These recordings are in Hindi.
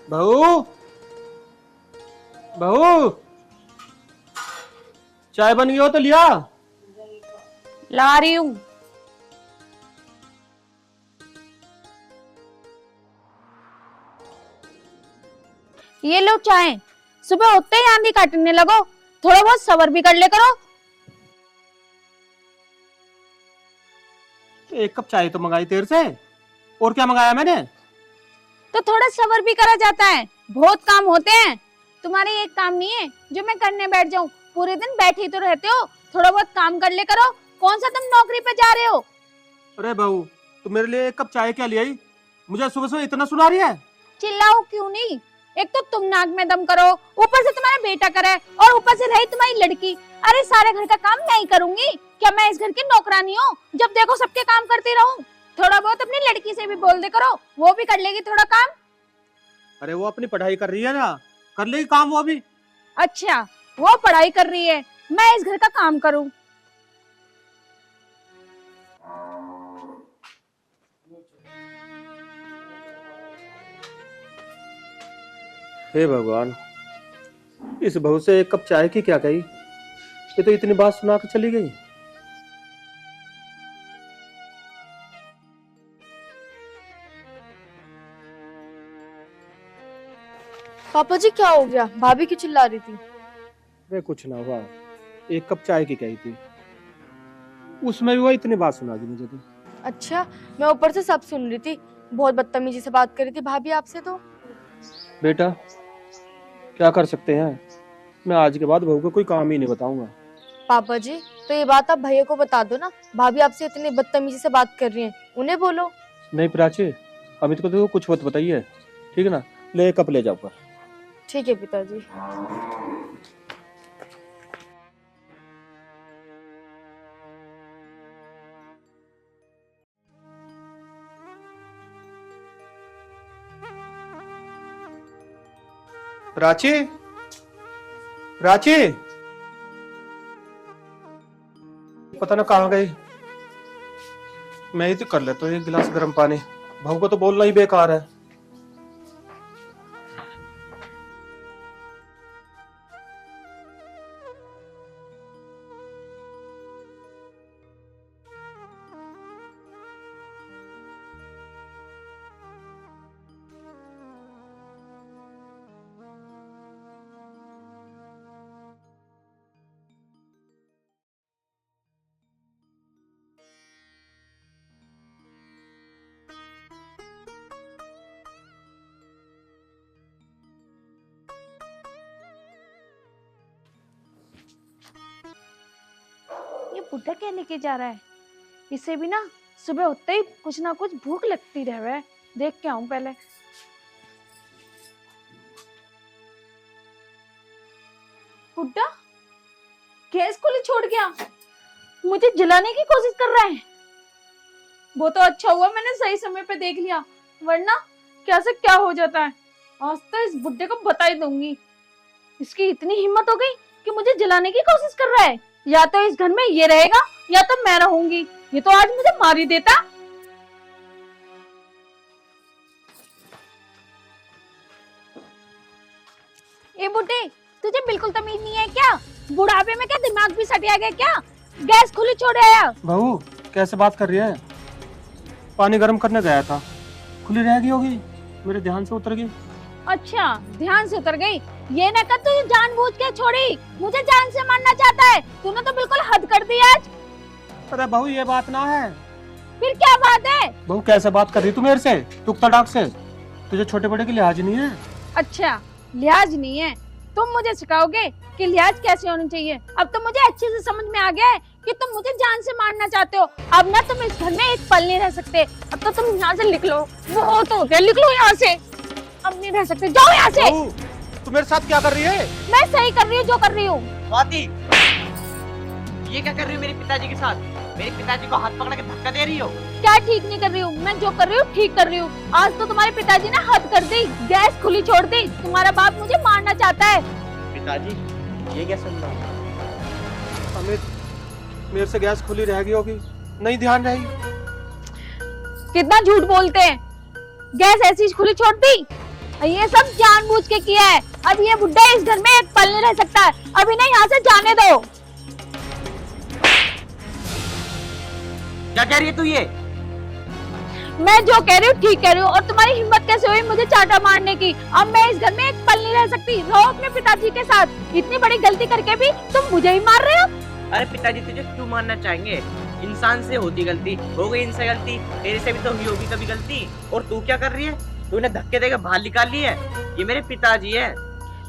बहू, बहू, चाय बन गई हो तो लिया। ला रही हूँ। ये लो चाय। सुबह उठते ही आंधी काटने लगो, थोड़ा बहुत सब्र भी कर ले करो। एक कप चाय तो मंगाई देर से, और क्या मंगाया मैंने? तो थोड़ा सब्र भी करा जाता है, बहुत काम होते हैं। तुम्हारे एक काम नहीं है जो मैं करने बैठ जाऊं। पूरे दिन बैठे ही तो रहते हो, थोड़ा बहुत काम कर ले करो। कौन सा तुम नौकरी पे जा रहे हो? अरे बहू, तू मेरे लिए एक कप चाय क्या ले आई? मुझे सुबह सुबह इतना सुना रही है। चिल्लाओ क्यों नहीं? एक तो तुम नाक में दम करो, ऊपर से तुम्हारा बेटा करे, और ऊपर से रही तुम्हारी लड़की। अरे सारे घर का काम मैं ही करूंगी क्या? मैं इस घर की नौकरानी हूँ जब देखो सबके काम करती रहूं? थोड़ा बहुत अपनी लड़की से भी बोल दे करो, वो भी कर लेगी थोड़ा काम। अरे वो अपनी पढ़ाई कर रही है ना, कर लेगी काम वो भी। अच्छा, वो पढ़ाई कर रही है, मैं इस घर का काम करूं? हे भगवान, इस बहू से एक कप चाय की क्या कही, ये तो इतनी बात सुना के चली गई। पापा जी क्या हो गया? भाभी क्यों चिल्ला रही थी? अरे कुछ ना हुआ, एक कप चाय की कही थी, उसमें भी वो इतनी बात सुना दी मुझे तो। अच्छा, मैं ऊपर से सब सुन रही थी। बहुत बदतमीजी से बात कर रही थी भाभी आपसे तो। बेटा, क्या कर सकते हैं, मैं आज के बाद बहू को कोई काम ही नहीं बताऊंगा। पापा जी, तो ये बात आप भैया को बता दो ना। भाभी आपसे इतनी बदतमीजी से बात कर रही हैं, उन्हें बोलो। नहीं प्राची, अमित को तो कुछ मत बताइए, ठीक है ना? ले कप ले जाओ पर। ठीक है पिताजी। प्राची, प्राची, पता ना कहाँ गई। मैं ही तो कर लेता हूँ एक गिलास गर्म पानी, बहू को तो बोलना ही बेकार है। ये बुढ़ा क्या लेके जा रहा है? इसे भी ना सुबह उठते ही कुछ ना कुछ भूख लगती रहे है। देख के आऊं पहले। बुढ़ा गैस खुली छोड़ गया, मुझे जलाने की कोशिश कर रहा है। वो तो अच्छा हुआ मैंने सही समय पे देख लिया, वरना क्या से क्या हो जाता है। आज तो इस बुड्ढे को बता ही दूंगी। इसकी इतनी हिम्मत हो गई कि मुझे जलाने की कोशिश कर रहा है। या तो इस घर में ये रहेगा या तो मैं रहूंगी। ये तो आज मुझे मार ही देता। ए बुड्ढे, तुझे बिल्कुल तमीज नहीं है क्या? बुढ़ापे में क्या दिमाग भी सटिया गया क्या? गैस खुली छोड़ आया। बहू कैसे बात कर रही है? पानी गर्म करने गया था, खुली रह गई होगी, मेरे ध्यान से उतर गई। अच्छा, ध्यान से उतर गई। ये ना कर तुझे जानबूझ के छोड़ी, मुझे जान से मारना चाहता है। तूने तो बिल्कुल हद कर दी आज। अरे बहू ये बात ना है। फिर क्या बात है? बहू कैसे बात कर रही तू मेरे से, टुक तड़ाक से? तुझे छोटे बड़े की लिहाज नहीं है? अच्छा, लिहाज नहीं है? तुम मुझे सिखाओगे कि लिहाज कैसे होनी चाहिए? अब तो मुझे अच्छे से समझ में आ गया है कि तुम मुझे जान से मारना चाहते हो। अब ना तुम इस घर में एक पल नहीं रह सकते। अब तो तुम यहाँ से निकलो। वो तो हो गया, निकलो यहाँ से। अब नहीं रह सकते, जाओ यहाँ से। बहू तू मेरे साथ क्या कर रही है? मैं सही कर रही हूँ जो कर रही हूँ। स्वाति, ये क्या कर रही हो मेरे पिताजी के साथ? मेरे पिताजी को हाथ पकड़ के धक्का दे रही हो? क्या ठीक नहीं कर रही हूँ? मैं जो कर रही हूँ ठीक कर रही हूँ। आज तो तुम्हारे पिताजी ने हद कर दी, गैस खुली छोड़ दी। तुम्हारा बाप मुझे मारना चाहता है। पिताजी, ये क्या सुन रहा हूँ? अमित, मेरे से गैस खुली रह गई होगी, नहीं ध्यान रही। कितना झूठ बोलते हैं। गैस ऐसी खुली छोड़ दी? ये सब जानबूझ के किया है। अब ये बुड्ढा इस घर में एक पल नहीं रह सकता है। अभी नहीं, यहाँ से जाने दो। क्या कह रही है तू ये? मैं जो कह रही हूँ ठीक कह रही हूँ। और तुम्हारी हिम्मत कैसे हुई मुझे चाटा मारने की? अब मैं इस घर में एक पल नहीं रह सकती। रहो अपने पिताजी के साथ। इतनी बड़ी गलती करके भी तुम मुझे ही मार रहे हो। अरे पिताजी तुझे क्यों मारना चाहेंगे? इंसान से होती गलती, हो गई इनसे गलती, तेरे से भी तो हुई होगी कभी गलती। और तू क्या कर रही है? तूने धक्के देकर बाहर निकाल ली है। ये मेरे पिताजी है।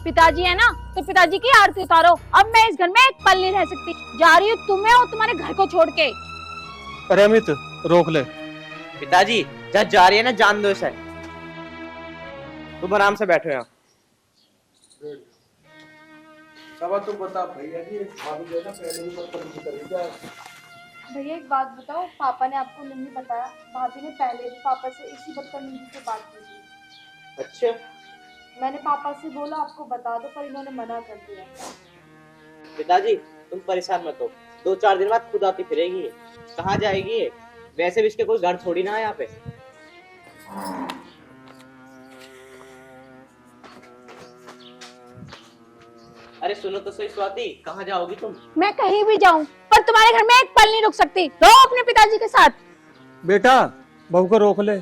पिताजी है ना, तो पिताजी की आरती उतारो। अब मैं इस घर में एक पल नहीं रह सकती। जा रही हूँ तुम्हें और तुम्हारे घर को छोड़ के। अरे अमित रोक ले। पिताजी जहाँ जा रही है ना, जान दो इसे। तुम आराम से बैठो यहाँ। तुम बता भैया जी, भाभी जो है ना पहले ही बदतमीजी कर रही है। भैया एक बात बताओ, पापा ने आपको नहीं बताया? भाभी ने पहले भी पापा से इसी बदतमीजी से बात की थी। अच्छा, मैंने पापा से बोला आपको बता दो, पर इन्होंने मना कर दिया। पिताजी तुम परेशान मत हो। 2-4 दिन बाद खुद आती फिरेगी। कहाँ जाएगी ये? वैसे भी इसके कोई घर थोड़ी ना है यहाँ पे। अरे सुनो तो सही स्वाति, कहाँ जाओगी तुम? मैं कहीं भी जाऊं, पर तुम्हारे घर में एक पल नहीं रुक सकती। रहो अपने पिताजी के साथ। बेटा बहू को रोक ले।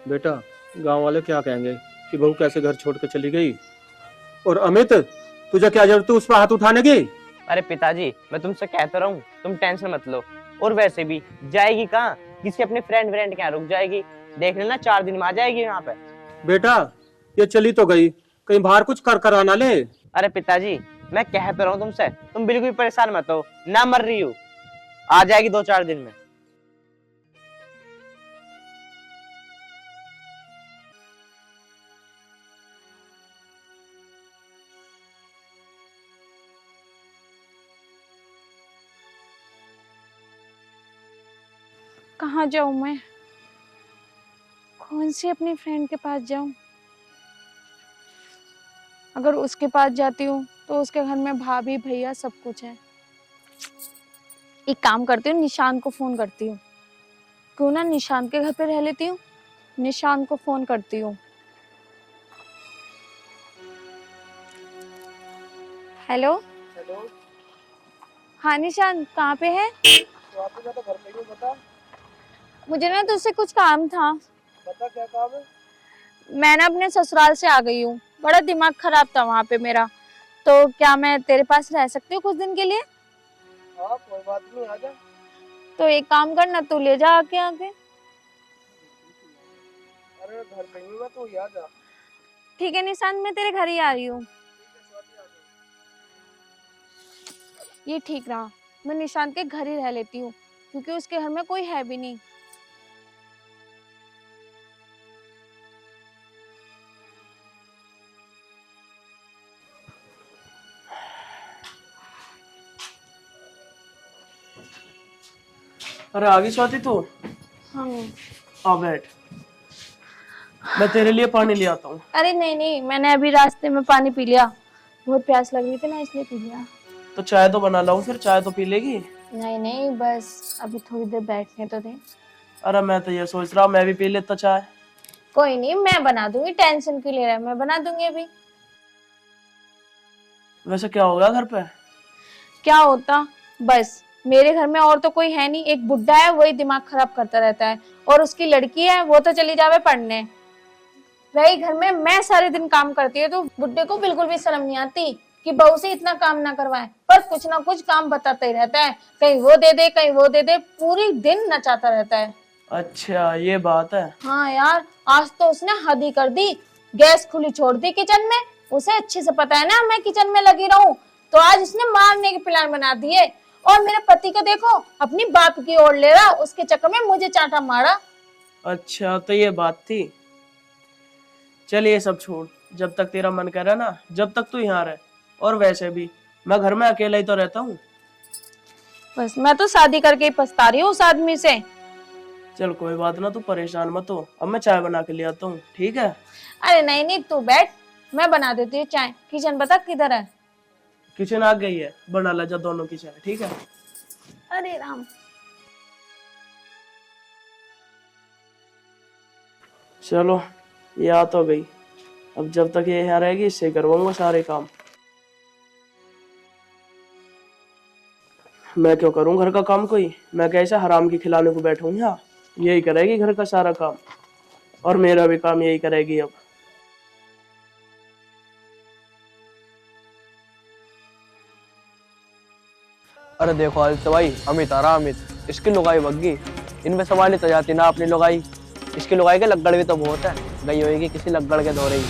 बेटा गांव वाले क्या कहेंगे कि बहू कैसे घर छोड़ के चली गई। और अमित तुझे क्या जरूरत है उस पर हाथ उठाने की? अरे पिताजी मैं तुमसे कहता रहूं, तुम टेंशन मत लो। और वैसे भी जाएगी कहाँ? किसी अपने फ्रेंड के यहाँ रुक जाएगी। देख लेना 4 दिन में आ जाएगी यहाँ पे। बेटा ये चली तो गई, कहीं बाहर कुछ कर कर आना ले। अरे पिताजी मैं कहता रहूं तुमसे, तुम बिल्कुल भी परेशान मत हो। ना मर रही हो, आ जाएगी 2-4 दिन में। कहाँ जाऊं मैं? कौन सी अपनी फ्रेंड के पास जाऊं? अगर उसके पास जाती हूँ तो उसके घर में भाभी भैया सब कुछ है। एक काम करती हूँ, निशान को फोन करती हूँ। क्यों ना निशान के घर पे रह लेती हूँ। निशान को फोन करती हूँ। हेलो। हेलो। हाँ निशान, कहाँ पे है? तो आप तो घर पे ही हो, बता। मुझे ना तुझसे कुछ काम था। बता क्या काम है? मैं ना अपने ससुराल से आ गई हूँ। बड़ा दिमाग खराब था वहाँ पे मेरा। तो क्या मैं तेरे पास रह सकती हूँ कुछ दिन के लिए? हाँ कोई बात नहीं, आ जा। तो एक काम करना, तू ले जा आके आके। अरे घर पे ही मैं, तू आ जा। ठीक है निशान, मैं तेरे घर ही आ रही हूँ। ये ठीक रहा, मैं निशान के घर ही रह लेती हूँ, क्योंकि उसके घर में कोई है भी नहीं। अरे आगे स्वाति तू। हाँ। आ बैठ, मैं तेरे लिए पानी ले आता हूँ। अरे नहीं नहीं, मैंने अभी रास्ते में पानी पी लिया। बहुत प्यास लग रही थी ना, इसलिए पी लिया। तो चाय तो बना लाऊं, फिर चाय तो पी लेगी। नहीं नहीं, बस अभी थोड़ी देर बैठने तो दे। अरे मैं तो ये सोच रहा हूँ मैं भी पी लेता चाय। कोई नहीं, मैं बना दूंगी। टेंशन क्यों ले रहा है? मैं बना दूंगी अभी। वैसे क्या होगा घर पे? क्या होता, बस मेरे घर में और तो कोई है नहीं। एक बुड्ढा है, वही दिमाग खराब करता रहता है। और उसकी लड़की है, वो तो चली जावे पढ़ने। वही घर में मैं सारे दिन काम करती है, तो बुड्ढे को बिल्कुल भी शर्म नहीं आती कि बहू से इतना काम ना करवाए। पर कुछ ना कुछ काम बताता ही रहता है, कहीं वो दे दे कहीं वो दे दे, पूरी दिन नचाता रहता है। अच्छा ये बात है। हाँ यार, आज तो उसने हद ही कर दी। गैस खुली छोड़ दी किचन में। उसे अच्छे से पता है ना मैं किचन में लगी रहूं, तो आज उसने मारने के प्लान बना दिए। और मेरे पति को देखो, अपनी बाप की ओर ले रहा, उसके चक्कर में मुझे चाटा मारा। अच्छा तो ये बात थी। चल ये सब छोड़, जब तक तेरा मन करे ना, जब तक तू यहाँ रहे। और वैसे भी मैं घर में अकेला ही तो रहता हूँ। बस मैं तो शादी करके ही पछता रही हूँ उस आदमी से। चल कोई बात ना, तू परेशान मत हो। अब मैं चाय बना के ले आता हूँ, ठीक है? अरे नहीं नहीं, तू बैठ, मैं बना देती हूँ चाय। किचन बता किधर है? किचन आ गई है, बना ला जा दोनों की चाय, ठीक है? अरे राम। चलो ये आ तो गई। अब जब तक ये यहाँ रहेगी इससे करवाऊंगा सारे काम। मैं क्यों करूं घर का काम कोई? मैं कैसे हराम की खिलाने को बैठूं यहाँ? यही करेगी घर का सारा काम और मेरा भी काम यही करेगी अब। अरे देखो आदित्य भाई, अमित आ रहा। अमित, इसकी लुगाई बग्गी, इनमें संभाली तो जाती ना अपनी लुगाई। इसकी लुगाई के लग्गड़ भी तो बहुत है, गई होगी किसी लग्गड़ के दौरे ही।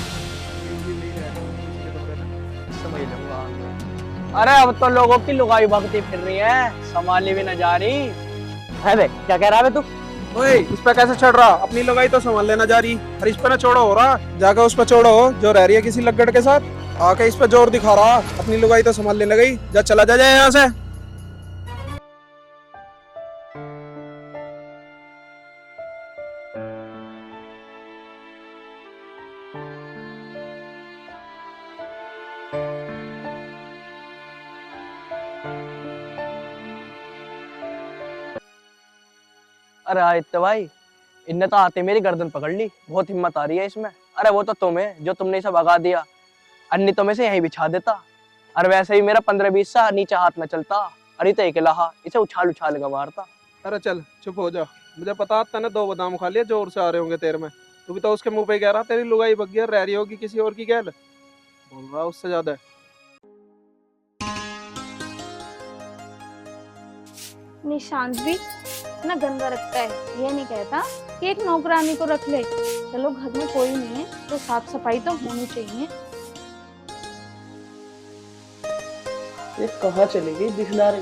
समझ लूंगा। अरे अब तो लोगों की लुगाई भगती फिर रही है, संभाली भी न जा रही है। बे क्या कह रहा है तू? ओए इस पे कैसे चढ़ रहा? अपनी लुगाई तो संभाल लेना जा रही, और इस पे ना चौड़ा हो रहा। जाकर उस पे चौड़ा हो जो रह रही है किसी लग्गड़ के साथ। आके इस पे जोर दिखा रहा, अपनी लुगाई तो संभाल लेने गई। जा चला जा जाए यहाँ से। अरे आदित्य भाई, इनने तो आते मेरी गर्दन पकड़ ली। बहुत हिम्मत आ रही है इसमें। अरे वो तो तुम है जो तुमने इसे भगा दिया। अन्नी तो मैं से यहीं बिछा देता। और वैसे ही मेरा 15-20 सा नीचे हाथ न चलता। अरे तो अकेला इसे उछाल उछाल के मारता। अरे चल चुप हो जा, मुझे पता था ना 2 बादाम खा लिए जोर से आ रहे होंगे तेरे में। तू भी तो उसके मुंह पे कह रहा तेरी लुगाई बग्गी रह रही होगी किसी और की गैल। बोल रहा उससे ज्यादा। निशांत भी ना गंदा रखता है, ये नहीं कहता कि एक नौकरानी को रख ले। चलो घर में कोई नहीं है तो साफ सफाई तो होनी चाहिए। ये कहाँ चली गई, दिख ना रही।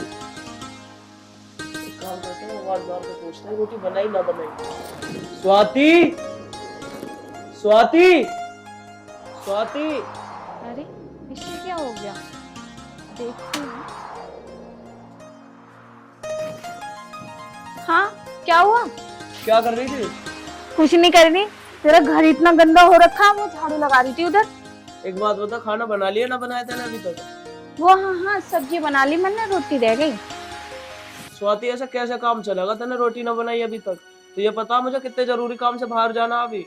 एक काम करते हैं, आवाज मार के पूछते हैं रोटी बनाई ना बनाई। स्वाति, स्वाति, स्वाति। अरे इससे क्या हो गया, देखती हूँ। हाँ क्या हुआ? क्या कर रही थी? कुछ नहीं कर रही, तेरा घर इतना गंदा हो रखा, वो झाड़ू लगा रही थी उधर। एक बात बता, खाना बना लिया ना बनाया था ना अभी तक? वो हाँ सब्जी बना ली मैंने, रोटी रह गई। स्वाति ऐसा कैसे काम चलेगा, तूने रोटी ना बनाई अभी तक? तो ये पता मुझे कितने जरूरी काम से बाहर जाना अभी।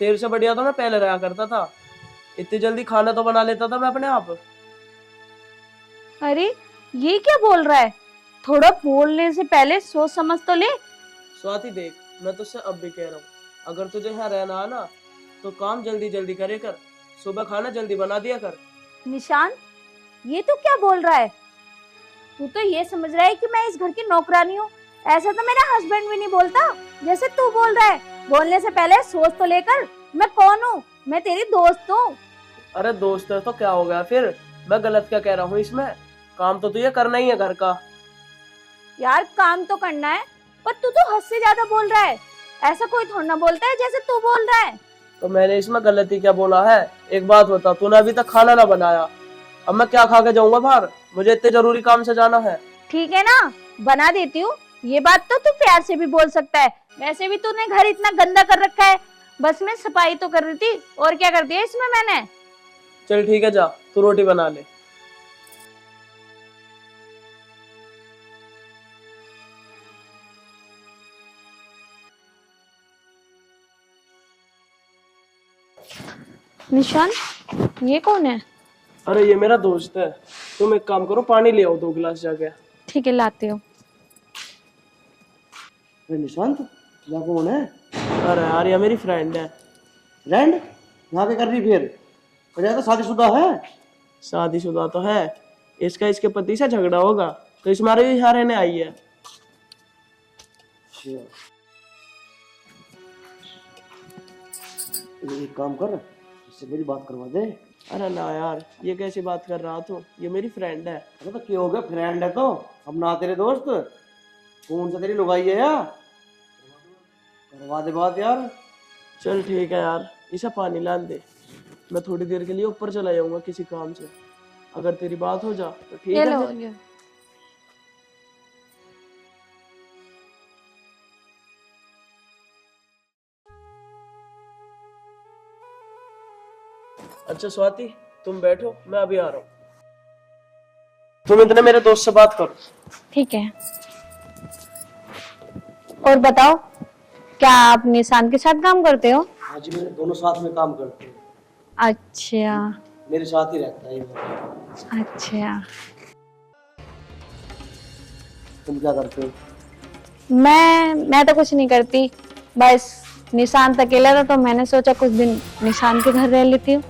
तेरे से बढ़िया तो मैं पहले रहा करता था, इतनी जल्दी खाना तो बना लेता था मैं अपने आप। अरे ये क्या बोल रहा है, थोड़ा बोलने से पहले सोच समझ तो ले। स्वाति देख, मैं तुझसे अब भी कह रहा हूँ, अगर तुझे यहाँ रहना है ना तो काम जल्दी जल्दी करे कर, सुबह खाना जल्दी बना दिया कर। निशांत ये तो क्या बोल रहा है, तू तो ये समझ रहा है कि मैं इस घर की नौकरानी हूँ। ऐसा तो मेरा हस्बैंड भी नहीं बोलता जैसे तू बोल रहा है। बोलने से पहले सोच तो लेकर, मैं कौन हूँ, मैं तेरी दोस्त हूँ। अरे दोस्त है तो क्या हो गया फिर, मैं गलत क्या कह रहा हूँ इसमें? काम तो तुझे करना ही है घर का। यार काम तो करना है, पर तू तो हद से ज्यादा बोल रहा है। ऐसा कोई थोड़ा ना बोलता है जैसे तू बोल रहा है। तो मैंने इसमें गलती क्या बोला है? एक बात बता, तूने अभी तक खाना ना बनाया, अब मैं क्या खा के जाऊंगा बाहर? मुझे इतने जरूरी काम से जाना है। ठीक है ना, बना देती हूँ। ये बात तो तू प्यार से भी बोल सकता है। वैसे भी तूने घर इतना गंदा कर रखा है, बस मैं सफाई तो कर रही थी, और क्या कर दिया इसमें मैंने। चल ठीक है, जा तू रोटी बना ले। निशान ये कौन है? अरे ये मेरा दोस्त है। तुम एक काम करो, पानी ले आओ 2 गिलास जाके। ठीक है लाते हो। निशांत, यहाँ कौन है? अरे यार ये मेरी फ्रेंड है। फ्रेंड? यहाँ पे कर रही फिर? वजह तो शादीशुदा है। शादीशुदा तो है, इसका इसके पति से झगड़ा होगा तो इस मारे यहाँ रहने आई है। एक काम कर, इससे मेरी बात करवा दे। अरे ना यार, ये कैसी बात कर रहा तू? ये मेरी फ्रेंड है। अरे तो क्या हो गया, फ्रेंड है तो अब ना तेरे दोस्त। कौन सा तेरी लुगाई है यार? करवा दे बात यार। चल ठीक है यार, इसे पानी लान दे, मैं थोड़ी देर के लिए ऊपर चला जाऊंगा किसी काम से। अगर तेरी बात हो जा तो ठीक है। फिर। अच्छा स्वाति, तुम बैठो, मैं अभी आ रहा हूँ। तुम इतने मेरे दोस्त से बात करो। ठीक है। और बताओ, क्या आप निशान के साथ काम करते हो? हाँ जी, मेरे दोनों साथ में काम करते हैं, अच्छा मेरे साथ ही रहता है ये बंदा। अच्छा। तुम क्या करते हो? मैं तो कुछ नहीं करती, बस निशांत अकेला था तो मैंने सोचा कुछ दिन निशांत के घर रह लेती हूँ।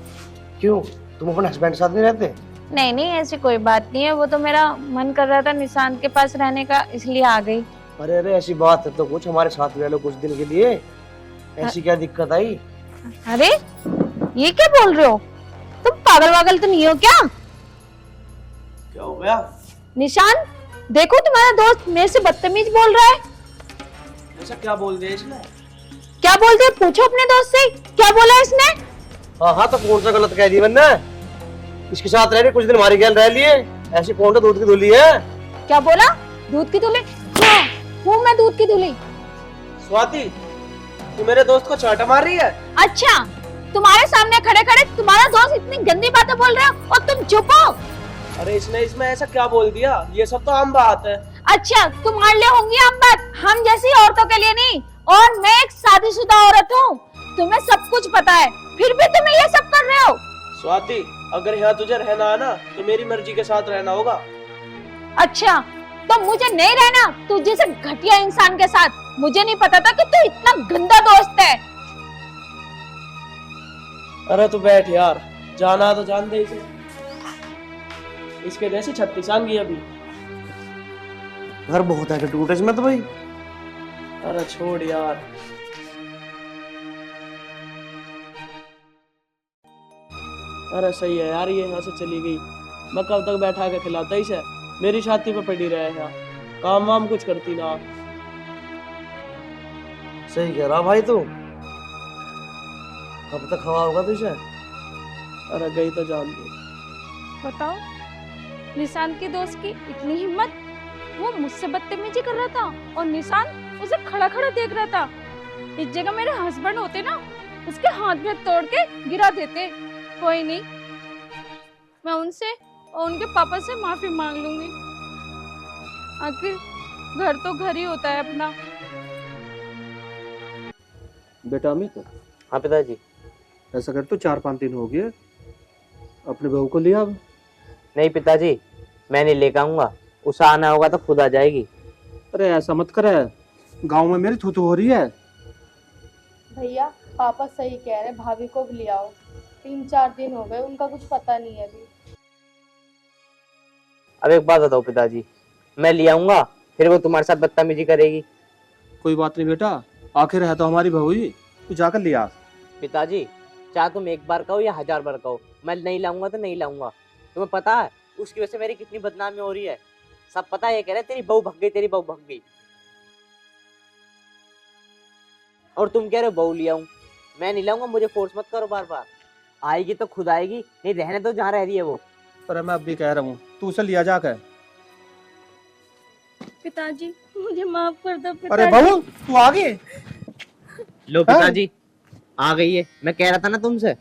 क्यों, तुम अपने हस्बैंड के साथ नहीं रहते? नहीं नहीं, ऐसी कोई बात नहीं है, वो तो मेरा मन कर रहा था निशांत के पास रहने का, इसलिए आ गई। अरे अरे, ऐसी बात है तो कुछ हमारे साथ रह लो कुछ दिन के लिए, ऐसी क्या दिक्कत आई? अरे ये क्या बोल रहे हो, तुम पागल वागल तो नहीं हो क्या? क्या हो गया? निशांत देखो, तुम्हारा दोस्त मेरे से बदतमीज बोल रहा है। ऐसा क्या बोल दिया इसने? क्या बोल दिया, पूछो अपने दोस्त से, क्या बोला इसने? हाँ हाँ, तो कौन सा गलत कह दी मैंने? इसके साथ रह रही, कुछ दिन हमारी गैल रह लिए, ऐसी कौन सा दूध की धुली है? क्या बोला, दूध की धुली? हाँ, हूँ मैं दूध की धुली। स्वाति, तू मेरे दोस्त को चाटा मार रही है? अच्छा, तुम्हारे सामने खड़े खड़े तुम्हारा दोस्त इतनी गंदी बातें बोल रहा है और तुम चुप हो? अरे इसने इसमें ऐसा क्या बोल दिया? ये सब तो आम बात है। अच्छा, तुम्हारे लिए होंगी हम बात, हम जैसी औरतों के लिए नहीं। और मैं एक शादीशुदा औरत हूँ, तुम्हें सब कुछ पता है, फिर भी तुम ये सब कर रहे हो। स्वाति, अगर यहाँ तुझे रहना है ना तो मेरी मर्जी के साथ रहना होगा। अच्छा, तो मुझे नहीं रहना तू जैसे घटिया इंसान के साथ। मुझे नहीं पता था कि तू इतना गंदा दोस्त है। अरे तू बैठ यार, जाना तो जान दे इसे, इसके जैसी 36 आएंगी अभी। घर बहुत है कि टूटे इसमें तो भाई। अरे छोड़ यार। अरे सही है यार, ये यहाँ से चली गई, मैं कब तक बैठा के खिलाता इसे, मेरी छाती पे पड़ी रहे यहाँ, काम वाम कुछ करती ना। सही कह रहा भाई तू, कब तक खवा होगा तुझे? अरे गई तो जान दे। बताओ, निशांत के दोस्त की इतनी हिम्मत, वो मुझसे बदतमीजी कर रहा था और निशांत उसे खड़ा खड़ा देख रहा था। इस जगह मेरे हस्बैंड होते ना, उसके हाथ में तोड़ के गिरा देते। कोई नहीं, मैं उनसे और उनके पापा से माफी मांग लूंगी, आखिर घर तो घर ही होता है अपना। बेटा अमित, हाँ पिताजी। ऐसा कर, तो 4-5 दिन हो गए, अपने बहू को लिया अब। नहीं पिताजी, मैं नहीं लेकर आऊंगा, उसे आना होगा तो खुद आ जाएगी। अरे ऐसा मत करे, गांव में मेरी थू-थू हो रही है। भैया पापा सही कह रहे, भाभी को भी ले आओ, 3-4 दिन हो गए, उनका कुछ पता नहीं है अभी। अब एक बात बताओ पिताजी, मैं ले आऊंगा फिर वो तुम्हारे साथ बदतमीजी करेगी? कोई बात नहीं बेटा, आखिर है तो हमारी बहू ही, तू जाकर लिया। पिताजी, चाहे तुम एक बार कहो या 1000 बार कहो, मैं नहीं लाऊंगा तो नहीं लाऊंगा। तुम्हें पता है उसकी वजह से मेरी कितनी बदनामी हो रही है, सब पता है, ये कह रहे तेरी बहू भग गई, तेरी बहू भग गई, और तुम कह रहे हो बहू ले आऊं। मैं नहीं लाऊंगा, मुझे फोर्स मत करो बार बार, आएगी तो खुद आएगी, नहीं रहने तो जहाँ रह रही है वो। पर मैं अब भी कह रहा हूँ, तू उसे लिया जाकर। पिताजी मुझे माफ कर दो। अरे बहू, तू आ गई? लो पिताजी, आ गई है, मैं कह रहा था ना तुमसे।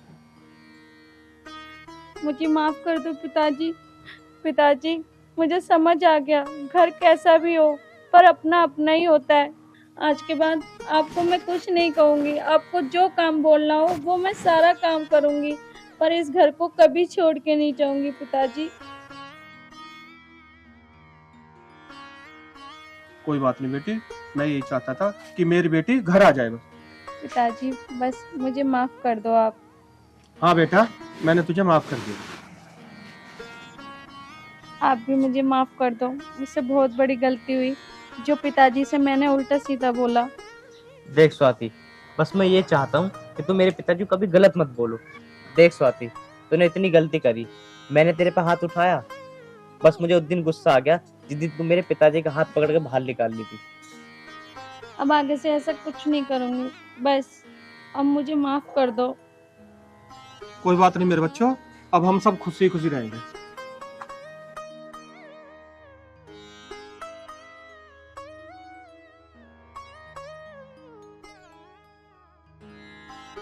मुझे माफ कर दो पिताजी। पिताजी मुझे समझ आ गया, घर कैसा भी हो पर अपना अपना ही होता है। आज के बाद आपको मैं कुछ नहीं कहूँगी, आपको जो काम बोलना हो वो मैं सारा काम करूँगी, पर इस घर को कभी छोड़ के नहीं जाऊँगी पिताजी। कोई बात नहीं बेटी, मैं यही चाहता था कि मेरी बेटी घर आ जाए बस। पिताजी बस मुझे माफ कर दो आप। हाँ बेटा, मैंने तुझे माफ कर दिया। आप भी मुझे माफ कर दो, मुझसे बहुत बड़ी गलती हुई, जो पिताजी से मैंने उल्टा सीधा बोला। देख स्वाति, बस मैं ये चाहता हूँ कि तू मेरे पिताजी को कभी गलत मत बोलो। देख स्वाति, तूने इतनी गलती करी, मैंने तेरे पे हाथ उठाया, बस मुझे उस दिन गुस्सा आ गया जिस दिन तू मेरे पिताजी का हाथ पकड़ के बाहर निकाल ली थी। अब आगे से ऐसा कुछ नहीं करूँगी, बस अब मुझे माफ कर दो। कोई बात नहीं मेरे बच्चों, अब हम सब खुशी खुशी रहेंगे।